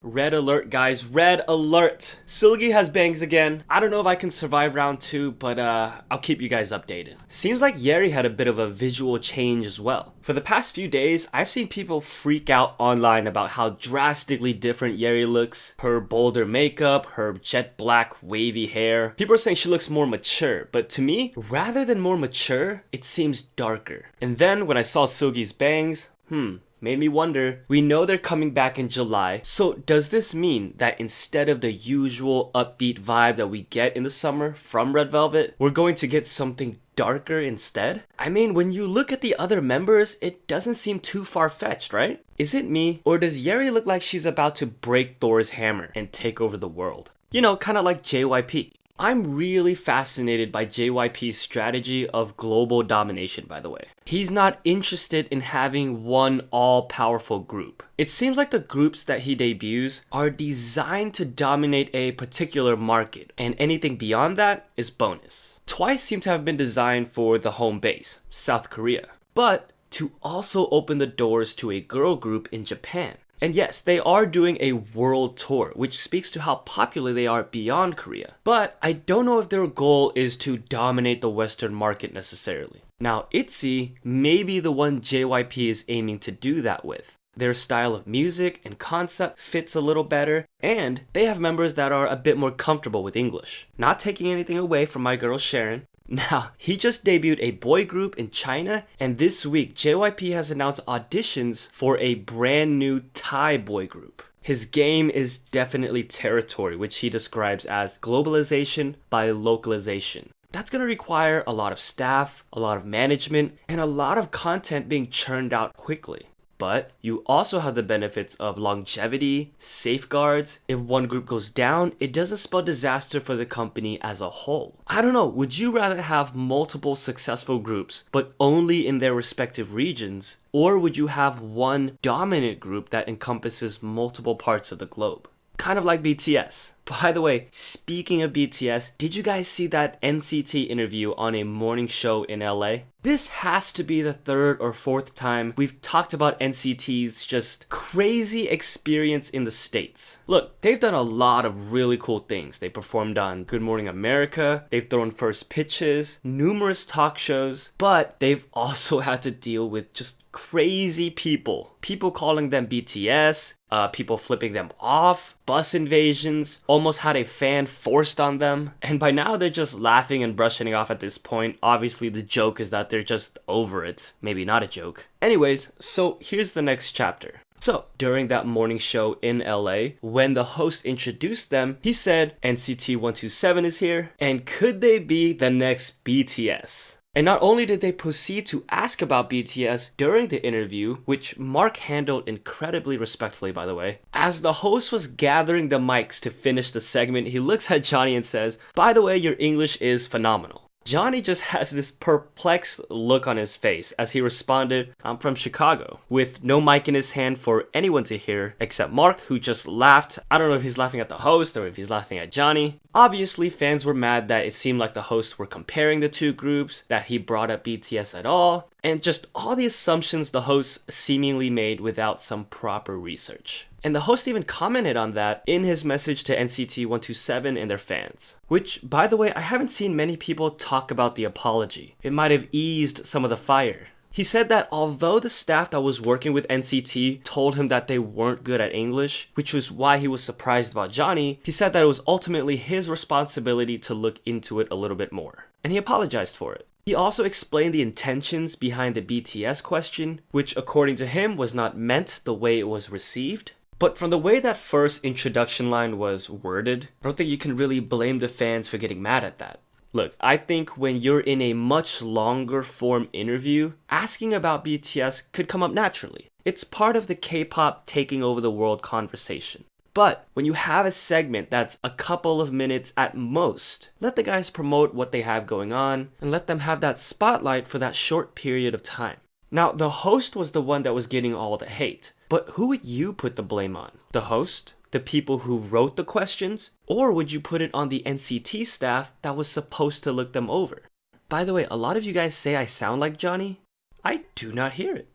Red alert, guys. Red alert. Seulgi has bangs again. I don't know if I can survive round 2, but I'll keep you guys updated. Seems like Yeri had a bit of a visual change as well. For the past few days, I've seen people freak out online about how drastically different Yeri looks. Her bolder makeup, her jet black wavy hair. People are saying she looks more mature, but to me, rather than more mature, it seems darker. And then when I saw Seulgi's bangs, made me wonder. We know they're coming back in July, so does this mean that instead of the usual upbeat vibe that we get in the summer from Red Velvet, we're going to get something darker instead? I mean, when you look at the other members, it doesn't seem too far-fetched, right? Is it me, or does Yeri look like she's about to break Thor's hammer and take over the world? You know, kind of like JYP. I'm really fascinated by JYP's strategy of global domination, by the way. He's not interested in having one all-powerful group. It seems like the groups that he debuts are designed to dominate a particular market, and anything beyond that is bonus. Twice seem to have been designed for the home base, South Korea, but to also open the doors to a girl group in Japan. And yes, they are doing a world tour, which speaks to how popular they are beyond Korea. But I don't know if their goal is to dominate the Western market necessarily. Now, ITZY may be the one JYP is aiming to do that with. Their style of music and concept fits a little better, and they have members that are a bit more comfortable with English. Not taking anything away from my girl Sharon. Now, he just debuted a boy group in China, and this week JYP has announced auditions for a brand new Thai boy group. His game is definitely territory, which he describes as globalization by localization. That's going to require a lot of staff, a lot of management, and a lot of content being churned out quickly. But you also have the benefits of longevity, safeguards. If one group goes down, it doesn't spell disaster for the company as a whole. I don't know, would you rather have multiple successful groups, but only in their respective regions? Or would you have one dominant group that encompasses multiple parts of the globe? Kind of like BTS. By the way, speaking of BTS, did you guys see that NCT interview on a morning show in LA? This has to be the 3rd or 4th time we've talked about NCT's just crazy experience in the States. Look, they've done a lot of really cool things. They performed on Good Morning America, they've thrown first pitches, numerous talk shows, but they've also had to deal with just crazy people. People calling them BTS, people flipping them off, bus invasions, almost had a fan forced on them, and by now they're just laughing and brushing it off at this point. Obviously the joke is that they're just over it. Maybe not a joke. Anyways, so here's the next chapter. So, during that morning show in LA, when the host introduced them, he said, NCT 127 is here, and could they be the next BTS? And not only did they proceed to ask about BTS during the interview, which Mark handled incredibly respectfully, by the way, as the host was gathering the mics to finish the segment, he looks at Johnny and says, by the way, your English is phenomenal. Johnny just has this perplexed look on his face as he responded, I'm from Chicago, with no mic in his hand for anyone to hear except Mark, who just laughed. I don't know if he's laughing at the host or if he's laughing at Johnny. Obviously, fans were mad that it seemed like the hosts were comparing the two groups, that he brought up BTS at all, and just all the assumptions the hosts seemingly made without some proper research. And the host even commented on that in his message to NCT 127 and their fans. Which, by the way, I haven't seen many people talk about the apology. It might have eased some of the fire. He said that although the staff that was working with NCT told him that they weren't good at English, which was why he was surprised about Johnny, he said that it was ultimately his responsibility to look into it a little bit more. And he apologized for it. He also explained the intentions behind the BTS question, which according to him was not meant the way it was received. But from the way that first introduction line was worded, I don't think you can really blame the fans for getting mad at that. Look, I think when you're in a much longer form interview, asking about BTS could come up naturally. It's part of the K-pop taking over the world conversation. But when you have a segment that's a couple of minutes at most, let the guys promote what they have going on and let them have that spotlight for that short period of time. Now, the host was the one that was getting all the hate. But who would you put the blame on? The host? The people who wrote the questions? Or would you put it on the NCT staff that was supposed to look them over? By the way, a lot of you guys say I sound like Johnny. I do not hear it.